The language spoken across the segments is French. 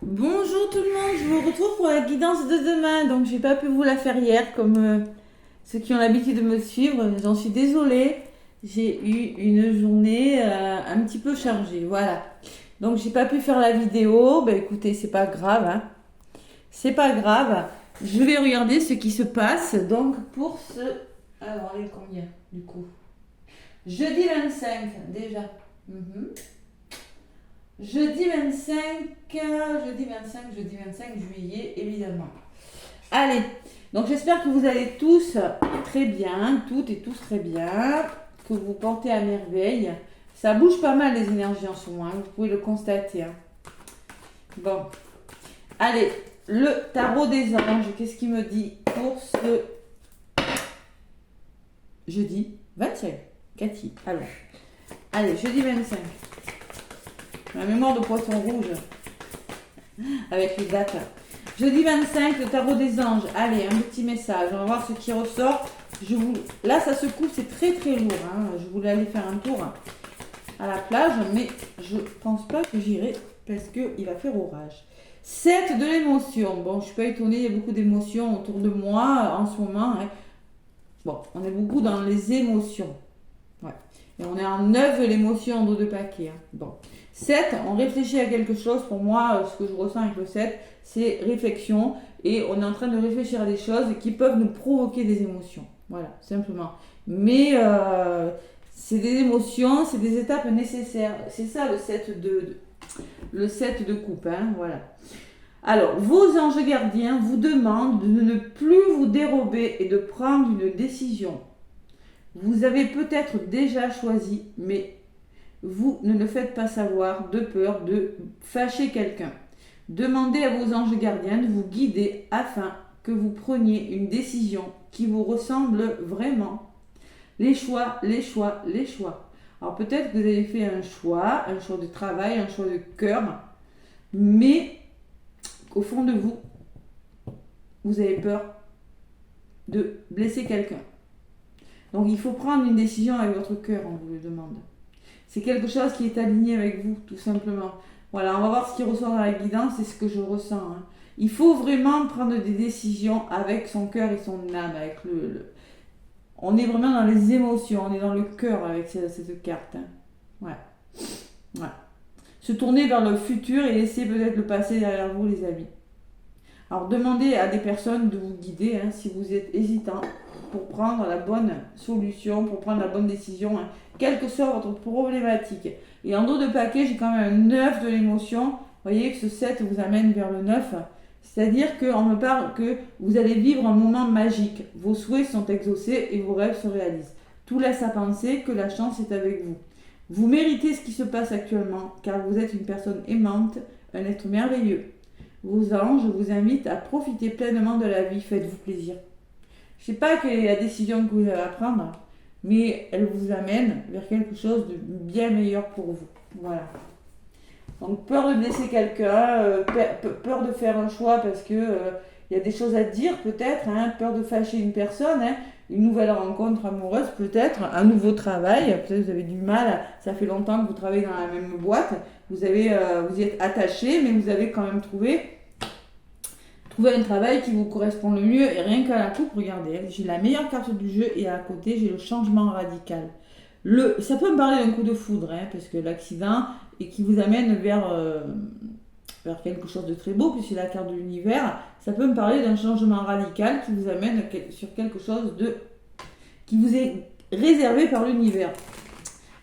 Bonjour tout le monde, je vous retrouve pour la guidance de demain. Donc j'ai pas pu vous la faire hier comme ceux qui ont l'habitude de me suivre. J'en suis désolée. J'ai eu une journée un petit peu chargée. Voilà. Donc j'ai pas pu faire la vidéo. Ben écoutez, c'est pas grave, hein. C'est pas grave. Je vais regarder ce qui se passe. Donc pour ce. Alors on est combien du coup? Jeudi 25 déjà. Mhm. Jeudi 25 juillet, évidemment. Allez, donc j'espère que vous allez tous très bien, toutes et tous très bien, que vous portez à merveille. Ça bouge pas mal les énergies en ce moment, hein, vous pouvez le constater, hein. Bon, allez, le tarot des anges, qu'est-ce qu'il me dit pour ce jeudi 25? Cathy, alors, allez, jeudi 25. La mémoire de poisson rouge avec les dates. Jeudi 25, le tarot des anges. Allez, un petit message. On va voir ce qui ressort. Là, ça se coupe, c'est très très lourd, hein. Je voulais aller faire un tour à la plage, mais je pense pas que j'irai parce qu'il va faire orage. 7 de l'émotion. Bon, je suis pas étonnée, il y a beaucoup d'émotions autour de moi en ce moment, hein. Bon, on est beaucoup dans les émotions. Ouais. Et on est en 9 de l'émotion en deux paquets, hein. Bon. 7, on réfléchit à quelque chose. Pour moi, ce que je ressens avec le 7, c'est réflexion. Et on est en train de réfléchir à des choses qui peuvent nous provoquer des émotions. Voilà, simplement. Mais c'est des émotions, c'est des étapes nécessaires. C'est ça le 7 de coupe, hein, voilà. Alors, vos anges gardiens vous demandent de ne plus vous dérober et de prendre une décision. Vous avez peut-être déjà choisi, mais vous ne le faites pas savoir de peur de fâcher quelqu'un. Demandez à vos anges gardiens de vous guider afin que vous preniez une décision qui vous ressemble vraiment. Les choix, les choix, les choix. Alors peut-être que vous avez fait un choix de travail, un choix de cœur, mais qu'au fond de vous, vous avez peur de blesser quelqu'un. Donc il faut prendre une décision avec votre cœur, on vous le demande. C'est quelque chose qui est aligné avec vous, tout simplement. Voilà, on va voir ce qui ressort dans la guidance, c'est ce que je ressens, hein. Il faut vraiment prendre des décisions avec son cœur et son âme, avec On est vraiment dans les émotions, on est dans le cœur avec cette carte, hein. Ouais. Ouais. Se tourner vers le futur et laisser peut-être le passé derrière vous, les amis. Alors demandez à des personnes de vous guider, hein, si vous êtes hésitant pour prendre la bonne solution, pour prendre la bonne décision, hein, quelle que soit votre problématique. Et en dos de paquet, j'ai quand même un 9 de l'émotion. Vous voyez que ce 7 vous amène vers le 9. C'est-à-dire qu'on me parle que vous allez vivre un moment magique. Vos souhaits sont exaucés et vos rêves se réalisent. Tout laisse à penser que la chance est avec vous. Vous méritez ce qui se passe actuellement, car vous êtes une personne aimante, un être merveilleux. Vos anges vous invitent à profiter pleinement de la vie. Faites-vous plaisir. Je ne sais pas quelle est la décision que vous allez prendre, mais elle vous amène vers quelque chose de bien meilleur pour vous. Voilà. Donc peur de blesser quelqu'un, peur de faire un choix parce que y a des choses à dire peut-être, hein, peur de fâcher une personne, hein, une nouvelle rencontre amoureuse peut-être, un nouveau travail, peut-être vous avez du mal, ça fait longtemps que vous travaillez dans la même boîte, vous y êtes attaché, mais vous avez quand même trouvé un travail qui vous correspond le mieux. Et rien qu'à la coupe, regardez, j'ai la meilleure carte du jeu et à côté j'ai le changement radical. Ça peut me parler d'un coup de foudre, hein, parce que l'accident, et qui vous amène vers quelque chose de très beau, puisque c'est la carte de l'univers, ça peut me parler d'un changement radical qui vous amène sur quelque chose qui vous est réservé par l'univers.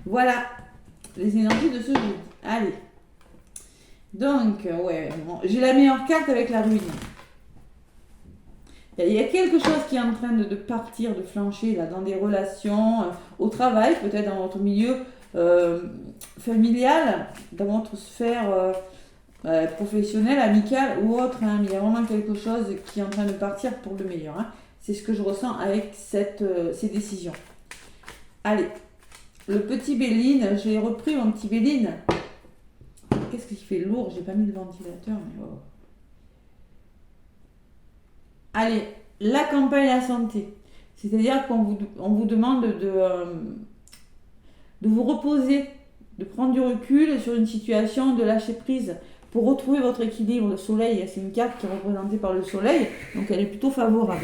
Voilà les énergies de ce jeudi. Allez. Donc, ouais, bon, j'ai la meilleure carte avec la ruine. Il y a quelque chose qui est en train de partir, de flancher là, dans des relations, au travail, peut-être dans votre milieu familial, dans votre sphère professionnelle, amicale ou autre, hein. Mais il y a vraiment quelque chose qui est en train de partir pour le meilleur, hein. C'est ce que je ressens avec ces décisions. Allez, le petit Béline, j'ai repris mon petit Béline. Qu'est-ce qui fait lourd? J'ai pas mis le ventilateur, mais oh. Allez, la campagne à santé. C'est-à-dire on vous demande de vous reposer, de prendre du recul sur une situation, de lâcher prise pour retrouver votre équilibre. Le soleil, c'est une carte qui est représentée par le soleil, donc elle est plutôt favorable.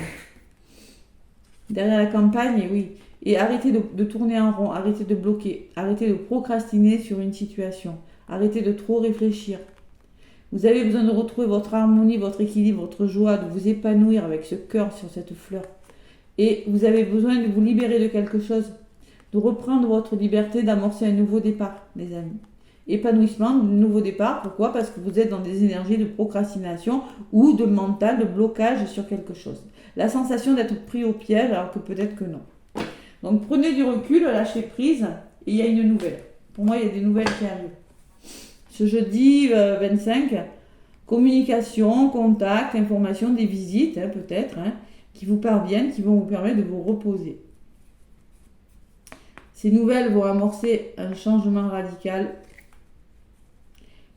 Derrière la campagne, oui. Et arrêtez de tourner en rond, arrêtez de bloquer, arrêtez de procrastiner sur une situation, arrêtez de trop réfléchir. Vous avez besoin de retrouver votre harmonie, votre équilibre, votre joie, de vous épanouir avec ce cœur sur cette fleur. Et vous avez besoin de vous libérer de quelque chose, de reprendre votre liberté, d'amorcer un nouveau départ, les amis. Épanouissement, nouveau départ, pourquoi? Parce que vous êtes dans des énergies de procrastination ou de mental, de blocage sur quelque chose. La sensation d'être pris au piège alors que peut-être que non. Donc prenez du recul, lâchez prise et il y a une nouvelle. Pour moi, il y a des nouvelles qui arrivent. Ce jeudi 25, communication, contact, information, des visites peut-être, qui vous parviennent, qui vont vous permettre de vous reposer. Ces nouvelles vont amorcer un changement radical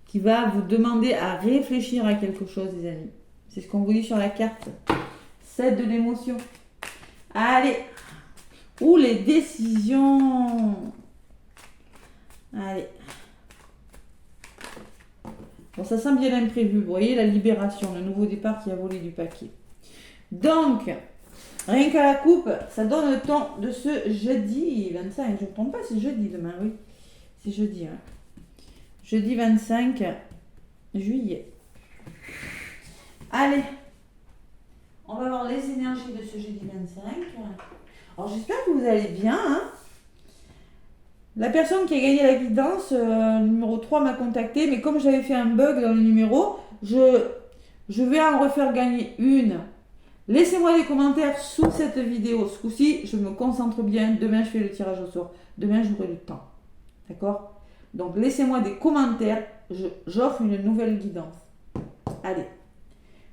qui va vous demander à réfléchir à quelque chose, les amis. C'est ce qu'on vous dit sur la carte. 7 de l'émotion. Allez. Ou les décisions. Allez. Bon, ça sent bien l'imprévu. Vous voyez, la libération, le nouveau départ qui a volé du paquet. Donc, rien qu'à la coupe, ça donne le temps de ce jeudi 25. Je ne me trompe pas, c'est jeudi demain, oui. C'est jeudi, hein. Jeudi 25 juillet. Allez. On va voir les énergies de ce jeudi 25. Alors, j'espère que vous allez bien, La personne qui a gagné la guidance, numéro 3, m'a contacté, mais comme j'avais fait un bug dans le numéro, je vais en refaire gagner une. Laissez-moi des commentaires sous cette vidéo. Ce coup-ci, je me concentre bien. Demain, je fais le tirage au sort. Demain, j'aurai le temps. D'accord? Donc, laissez-moi des commentaires. J'offre une nouvelle guidance. Allez.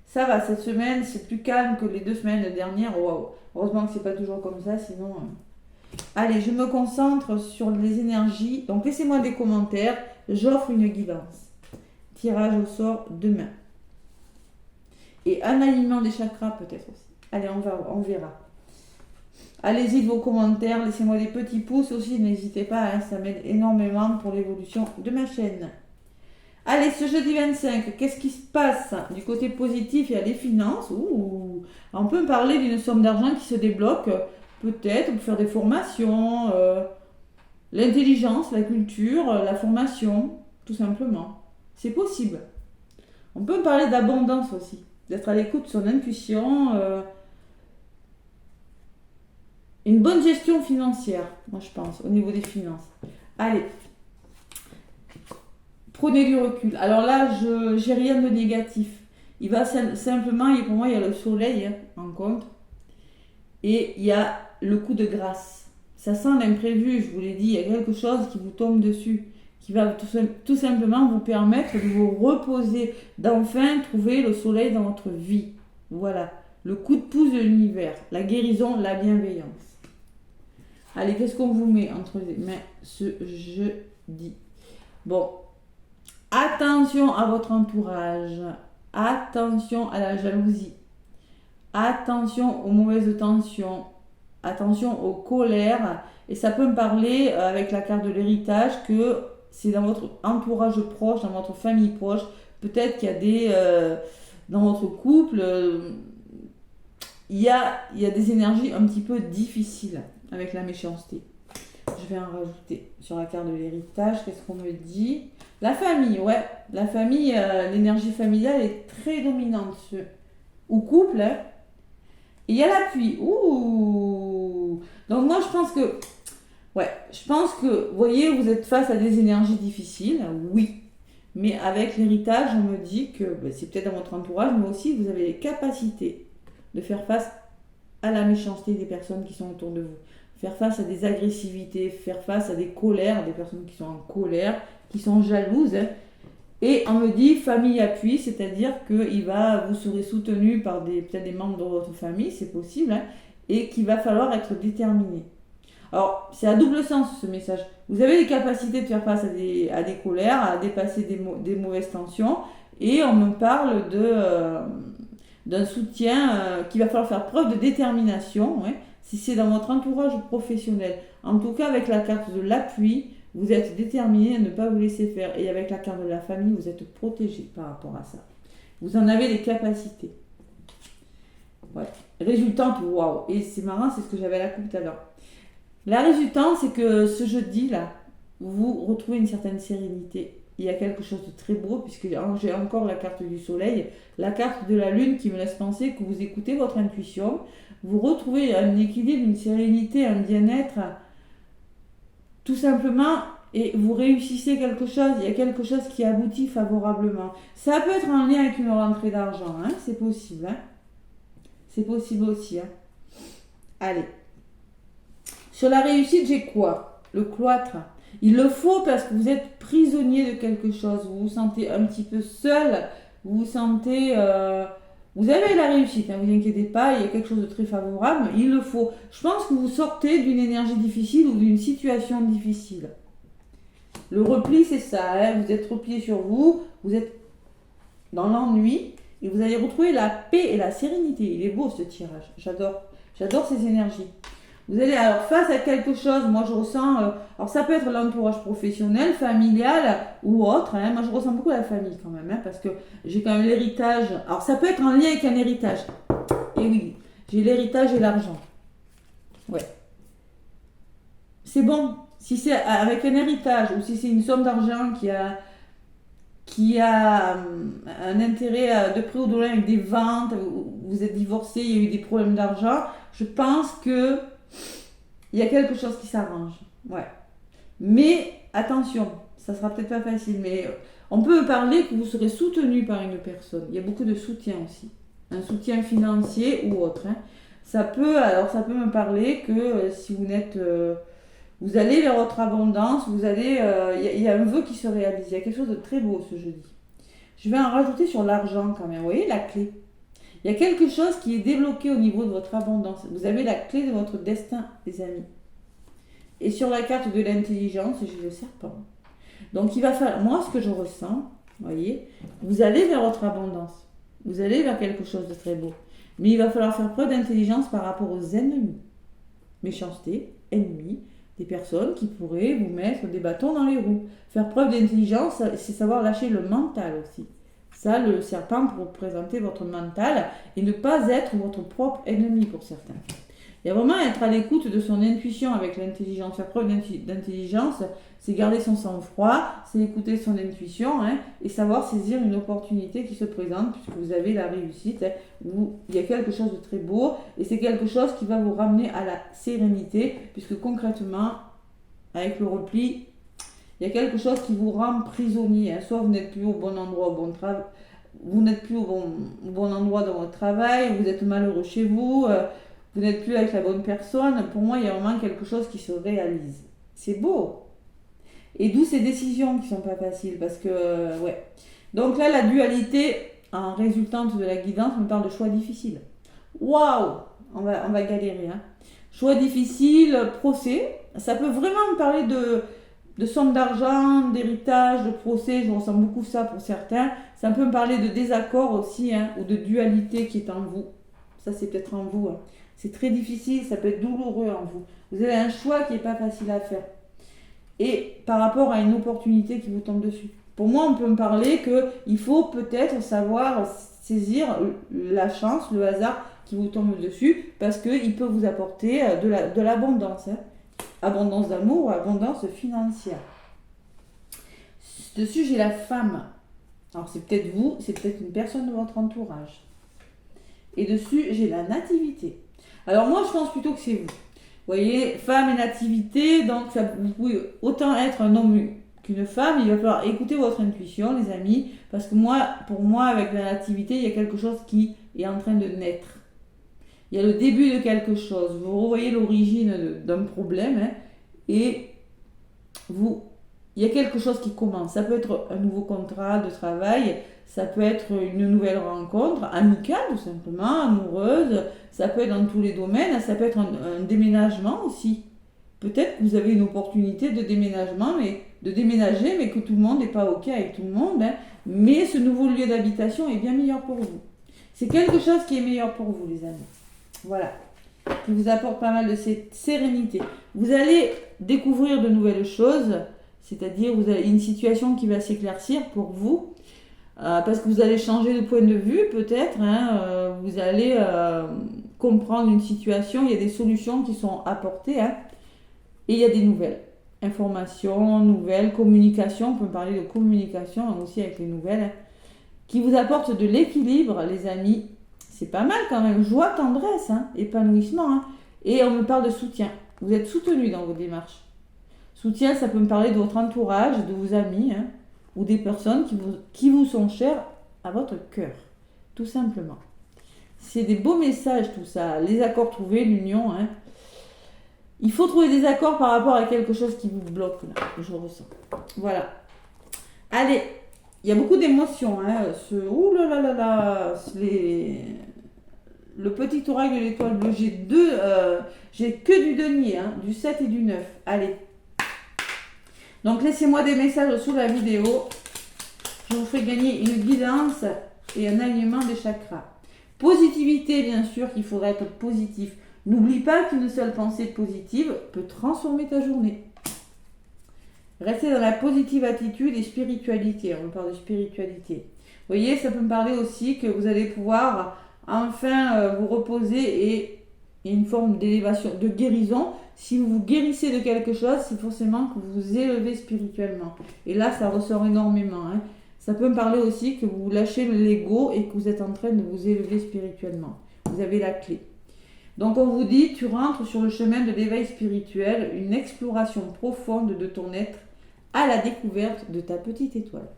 Ça va, cette semaine, c'est plus calme que les 2 semaines dernières. Waouh. Heureusement que c'est pas toujours comme ça, sinon... Allez, je me concentre sur les énergies. Donc, laissez-moi des commentaires. J'offre une guidance. Tirage au sort demain. Et un alignement des chakras peut-être aussi. Allez, on verra. Allez-y de vos commentaires. Laissez-moi des petits pouces aussi. N'hésitez pas, ça m'aide énormément pour l'évolution de ma chaîne. Allez, ce jeudi 25, qu'est-ce qui se passe du côté positif? Il y a les finances. Ouh, on peut me parler d'une somme d'argent qui se débloque. Peut-être pour faire des formations, l'intelligence, la culture, la formation, tout simplement. C'est possible. On peut parler d'abondance aussi, d'être à l'écoute de son intuition, une bonne gestion financière, moi je pense, au niveau des finances. Allez, prenez du recul. Alors là, je n'ai rien de négatif. Il va simplement, pour moi, il y a le soleil en contre. Et il y a le coup de grâce. Ça sent l'imprévu, je vous l'ai dit. Il y a quelque chose qui vous tombe dessus, qui va tout simplement vous permettre de vous reposer, d'enfin trouver le soleil dans votre vie. Voilà, le coup de pouce de l'univers, la guérison, la bienveillance. Allez, qu'est-ce qu'on vous met entre les mains ce jeudi? Bon, attention à votre entourage, attention à la jalousie. Attention aux mauvaises tensions, attention aux colères. Et ça peut me parler avec la carte de l'héritage que c'est dans votre entourage proche, dans votre famille proche. Peut-être qu'il y a dans votre couple, il y a des énergies un petit peu difficiles avec la méchanceté. Je vais en rajouter sur la carte de l'héritage. Qu'est-ce qu'on me dit? La famille, ouais. La famille, l'énergie familiale est très dominante. Ou couple, Et il y a l'appui. Ouh. Donc moi, je pense que, vous voyez, vous êtes face à des énergies difficiles, oui. Mais avec l'héritage, on me dit que c'est peut-être dans votre entourage, mais aussi vous avez les capacités de faire face à la méchanceté des personnes qui sont autour de vous. Faire face à des agressivités, faire face à des colères, des personnes qui sont en colère, qui sont jalouses. Et on me dit famille appui, c'est-à-dire que vous serez soutenu par peut-être des membres de votre famille, c'est possible, et qu'il va falloir être déterminé. Alors, c'est à double sens ce message. Vous avez les capacités de faire face à des colères, à dépasser des mauvaises tensions, et on me parle d'un soutien qu'il va falloir faire preuve de détermination, si c'est dans votre entourage professionnel. En tout cas, avec la carte de l'appui, Vous êtes déterminé à ne pas vous laisser faire. Et avec la carte de la famille, vous êtes protégé par rapport à ça. Vous en avez les capacités. Ouais. Résultante, waouh. Et c'est marrant, c'est ce que j'avais à la coupe tout à l'heure. La résultante, c'est que ce jeudi-là, vous retrouvez une certaine sérénité. Il y a quelque chose de très beau, puisque j'ai encore la carte du soleil, la carte de la lune qui me laisse penser que vous écoutez votre intuition, vous retrouvez un équilibre, une sérénité, un bien-être, tout simplement, et vous réussissez quelque chose, il y a quelque chose qui aboutit favorablement. Ça peut être en lien avec une rentrée d'argent, hein, c'est possible. Hein. C'est possible aussi. Hein. Allez. Sur la réussite, j'ai quoi? Le cloître. Il le faut parce que vous êtes prisonnier de quelque chose. Vous vous sentez un petit peu seul. Vous vous sentez... Vous avez la réussite, ne vous inquiétez pas. Il y a quelque chose de très favorable. Il le faut. Je pense que vous sortez d'une énergie difficile ou d'une situation difficile. Le repli, c'est ça. Hein, vous êtes replié sur vous. Vous êtes dans l'ennui. Et vous allez retrouver la paix et la sérénité. Il est beau ce tirage. J'adore. J'adore ces énergies. Vous allez alors face à quelque chose, moi je ressens, alors ça peut être l'entourage professionnel, familial ou autre, hein, moi je ressens beaucoup la famille quand même, hein, parce que j'ai quand même l'héritage, alors ça peut être en lien avec un héritage, et oui, j'ai l'héritage et l'argent, ouais. C'est bon, si c'est avec un héritage ou si c'est une somme d'argent qui a un intérêt de près ou de loin avec des ventes, vous êtes divorcé, il y a eu des problèmes d'argent, je pense que il y a quelque chose qui s'arrange. Ouais. Mais attention, ça sera peut-être pas facile, mais on peut parler que vous serez soutenu par une personne. Il y a beaucoup de soutien aussi. Un soutien financier ou autre. Hein. Ça peut me parler que si vous n'êtes... vous allez vers votre abondance, vous allez... Il y a un vœu qui se réalise. Il y a quelque chose de très beau ce jeudi. Je vais en rajouter sur l'argent quand même. Vous voyez, la clé. Il y a quelque chose qui est débloqué au niveau de votre abondance. Vous avez la clé de votre destin, les amis. Et sur la carte de l'intelligence, j'ai le serpent. Donc il va falloir, moi ce que je ressens, voyez, vous allez vers votre abondance. Vous allez vers quelque chose de très beau. Mais il va falloir faire preuve d'intelligence par rapport aux ennemis. Méchanceté, ennemis, des personnes qui pourraient vous mettre des bâtons dans les roues. Faire preuve d'intelligence, c'est savoir lâcher le mental aussi. Ça, le serpent pour représenter votre mental et ne pas être votre propre ennemi pour certains. Il y a vraiment être à l'écoute de son intuition avec l'intelligence. Faire preuve d'intelligence, c'est garder son sang-froid, c'est écouter son intuition hein, et savoir saisir une opportunité qui se présente puisque vous avez la réussite. Hein, où il y a quelque chose de très beau et c'est quelque chose qui va vous ramener à la sérénité puisque concrètement, avec le repli, il y a quelque chose qui vous rend prisonnier. Hein. Soit vous n'êtes plus au bon endroit, vous n'êtes plus au bon endroit dans votre travail, vous êtes malheureux chez vous, vous n'êtes plus avec la bonne personne. Pour moi, il y a vraiment quelque chose qui se réalise. C'est beau. Et d'où ces décisions qui ne sont pas faciles. Parce que, ouais. Donc là, la dualité, en résultante de la guidance, me parle de choix difficiles. Waouh! On va galérer. Hein. Choix difficiles, procès. Ça peut vraiment me parler de somme d'argent, d'héritage, de procès, je ressens beaucoup ça pour certains. Ça peut me parler de désaccord aussi, hein, ou de dualité qui est en vous. Ça, c'est peut-être en vous. Hein. C'est très difficile, ça peut être douloureux en vous. Vous avez un choix qui n'est pas facile à faire. Et par rapport à une opportunité qui vous tombe dessus. Pour moi, on peut me parler qu'il faut peut-être savoir saisir la chance, le hasard qui vous tombe dessus, parce qu'il peut vous apporter de l'abondance. Hein. Abondance d'amour ou abondance financière. Dessus, j'ai la femme. Alors, c'est peut-être vous, c'est peut-être une personne de votre entourage. Et dessus, j'ai la nativité. Alors, moi, je pense plutôt que c'est vous. Vous voyez, femme et nativité, donc vous pouvez autant être un homme qu'une femme. Il va falloir écouter votre intuition, les amis, parce que pour moi, avec la nativité, il y a quelque chose qui est en train de naître. Il y a le début de quelque chose. Vous revoyez l'origine d'un problème hein, et il y a quelque chose qui commence. Ça peut être un nouveau contrat de travail, ça peut être une nouvelle rencontre, amicale tout simplement, amoureuse, ça peut être dans tous les domaines, ça peut être un déménagement aussi. Peut-être que vous avez une opportunité de déménagement, de déménager, mais que tout le monde n'est pas OK avec tout le monde. Hein, mais ce nouveau lieu d'habitation est bien meilleur pour vous. C'est quelque chose qui est meilleur pour vous, les amis. Voilà, qui vous apporte pas mal de sérénité. Vous allez découvrir de nouvelles choses, C'est-à-dire, vous avez une situation qui va s'éclaircir pour vous, parce que vous allez changer de point de vue, peut-être. Hein, vous allez comprendre une situation, il y a des solutions qui sont apportées, hein, et il y a des nouvelles. Informations, nouvelles, communication, on peut parler de communication hein, aussi avec les nouvelles, hein, qui vous apportent de l'équilibre, les amis. C'est pas mal quand même. Joie, tendresse, hein, épanouissement. Hein, et on me parle de soutien. Vous êtes soutenu dans vos démarches. Soutien, ça peut me parler de votre entourage, de vos amis, hein, ou des personnes qui vous sont chères à votre cœur, tout simplement. C'est des beaux messages tout ça, les accords trouvés, l'union. Hein. Il faut trouver des accords par rapport à quelque chose qui vous bloque, là, je ressens. Voilà. Allez, il y a beaucoup d'émotions. Hein, ouh là là là là, le petit oracle de l'étoile bleue, j'ai que du denier, hein, du 7 et du 9. Allez. Donc laissez-moi des messages sous la vidéo. Je vous ferai gagner une guidance et un alignement des chakras. Positivité, bien sûr, qu'il faudra être positif. N'oublie pas qu'une seule pensée positive peut transformer ta journée. Restez dans la positive attitude et spiritualité. On parle de spiritualité. Vous voyez, ça peut me parler aussi que vous allez pouvoir enfin vous reposer et une forme d'élévation, de guérison. Si vous vous guérissez de quelque chose, c'est forcément que vous vous élevez spirituellement. Et là, ça ressort énormément. Hein. Ça peut me parler aussi que vous lâchez l'ego et que vous êtes en train de vous élever spirituellement. Vous avez la clé. Donc on vous dit, tu rentres sur le chemin de l'éveil spirituel, une exploration profonde de ton être à la découverte de ta petite étoile.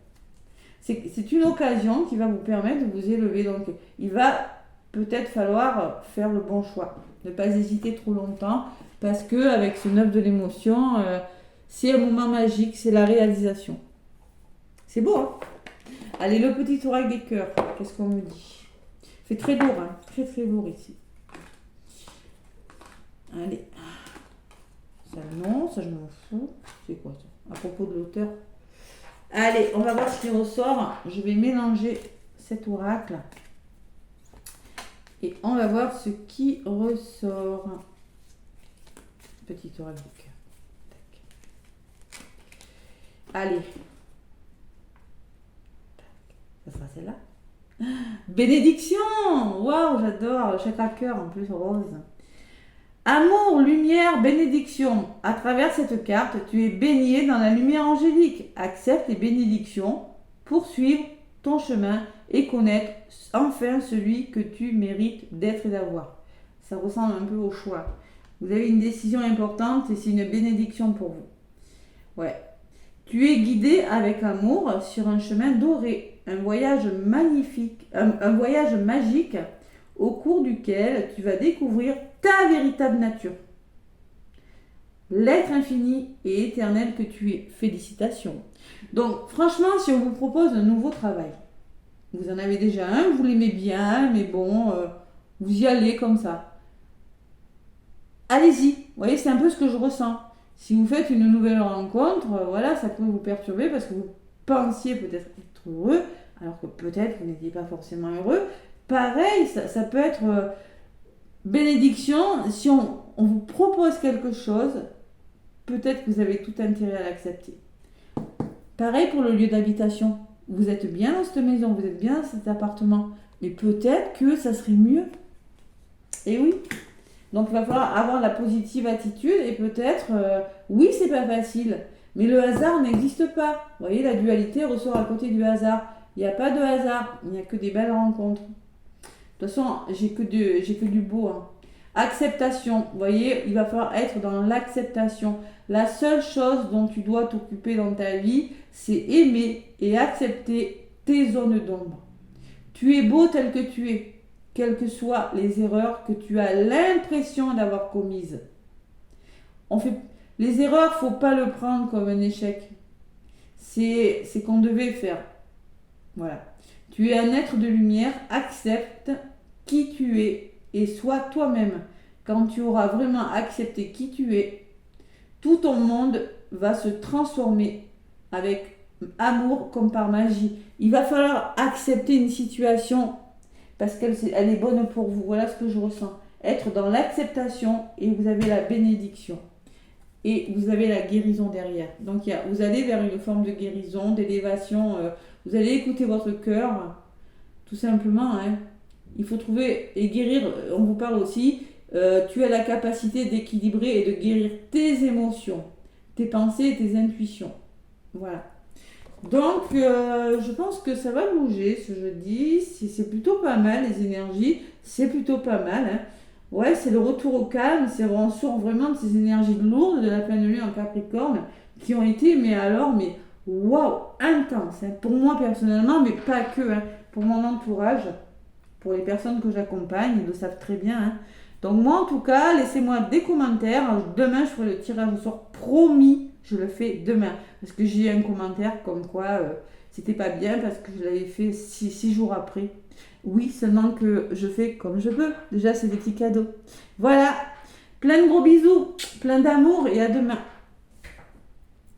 C'est une occasion qui va vous permettre de vous élever. Donc il va peut-être falloir faire le bon choix. Ne pas hésiter trop longtemps parce qu'avec ce 9 de l'émotion, c'est un moment magique, c'est la réalisation. C'est beau, hein? Allez, le petit oracle des cœurs, qu'est-ce qu'on me dit? C'est très lourd, hein? Très très lourd ici. Allez. Ça non, ça je m'en fous. C'est quoi ça? À propos de l'auteur. Allez, on va voir ce qui ressort. Je vais mélanger cet oracle. Et on va voir ce qui ressort. Petit oracle du cœur. Allez. Ça sera celle-là. Bénédiction! Waouh, j'adore. Le chakra cœur en plus rose. Amour, lumière, bénédiction. À travers cette carte, tu es baigné dans la lumière angélique. Accepte les bénédictions, poursuivre ton chemin et connaître enfin celui que tu mérites d'être et d'avoir. Ça ressemble un peu au choix. Vous avez une décision importante et c'est une bénédiction pour vous. Ouais. Tu es guidé avec amour sur un chemin doré, un voyage magnifique, un voyage magique au cours duquel tu vas découvrir ta véritable nature. L'être infini et éternel que tu es. Félicitations. Donc, franchement, si on vous propose un nouveau travail, vous en avez déjà un, vous l'aimez bien, mais bon, vous y allez comme ça. Allez-y. Vous voyez, c'est un peu ce que je ressens. Si vous faites une nouvelle rencontre, voilà, ça peut vous perturber parce que vous pensiez peut-être être heureux, alors que peut-être vous n'étiez pas forcément heureux. Pareil, ça peut être bénédiction. Si on vous propose quelque chose, peut-être que vous avez tout intérêt à l'accepter. Pareil pour le lieu d'habitation. Vous êtes bien dans cette maison, vous êtes bien dans cet appartement, mais peut-être que ça serait mieux. Et oui. Donc il va falloir avoir la positive attitude et peut-être, oui, c'est pas facile, mais le hasard n'existe pas. Vous voyez, la dualité ressort à côté du hasard. Il n'y a pas de hasard, il n'y a que des belles rencontres. De toute façon, j'ai que du beau. Hein. Acceptation. Vous voyez, il va falloir être dans l'acceptation. La seule chose dont tu dois t'occuper dans ta vie, c'est aimer et accepter tes zones d'ombre. Tu es beau tel que tu es, quelles que soient les erreurs que tu as l'impression d'avoir commises. Les erreurs, faut pas le prendre comme un échec. C'est qu'on devait faire. Voilà. Tu es un être de lumière, accepte qui tu es et sois toi-même. Quand tu auras vraiment accepté qui tu es, tout ton monde va se transformer avec amour comme par magie. Il va falloir accepter une situation parce qu'elle est bonne pour vous. Voilà ce que je ressens. Être dans l'acceptation et vous avez la bénédiction. et vous avez la guérison derrière. Donc vous allez vers une forme de guérison, d'élévation. Vous allez écouter votre cœur, tout simplement. Hein. Il faut trouver et guérir. On vous parle aussi. Tu as la capacité d'équilibrer et de guérir tes émotions, tes pensées et tes intuitions. Voilà. Donc, je pense que ça va bouger ce jeudi. C'est plutôt pas mal, les énergies. C'est plutôt pas mal. Hein. Ouais, c'est le retour au calme. C'est on sort vraiment de ces énergies lourdes de la pleine lune en Capricorne qui ont été, mais waouh, intenses. Hein. Pour moi personnellement, mais pas que. Hein. Pour mon entourage, pour les personnes que j'accompagne, ils le savent très bien. Hein. Donc moi, en tout cas, laissez-moi des commentaires. Demain, je ferai le tirage au sort. Promis, je le fais demain. Parce que j'ai eu un commentaire comme quoi c'était pas bien parce que je l'avais fait 6 jours après. Oui, seulement que je fais comme je peux. Déjà, c'est des petits cadeaux. Voilà. Plein de gros bisous, plein d'amour et à demain.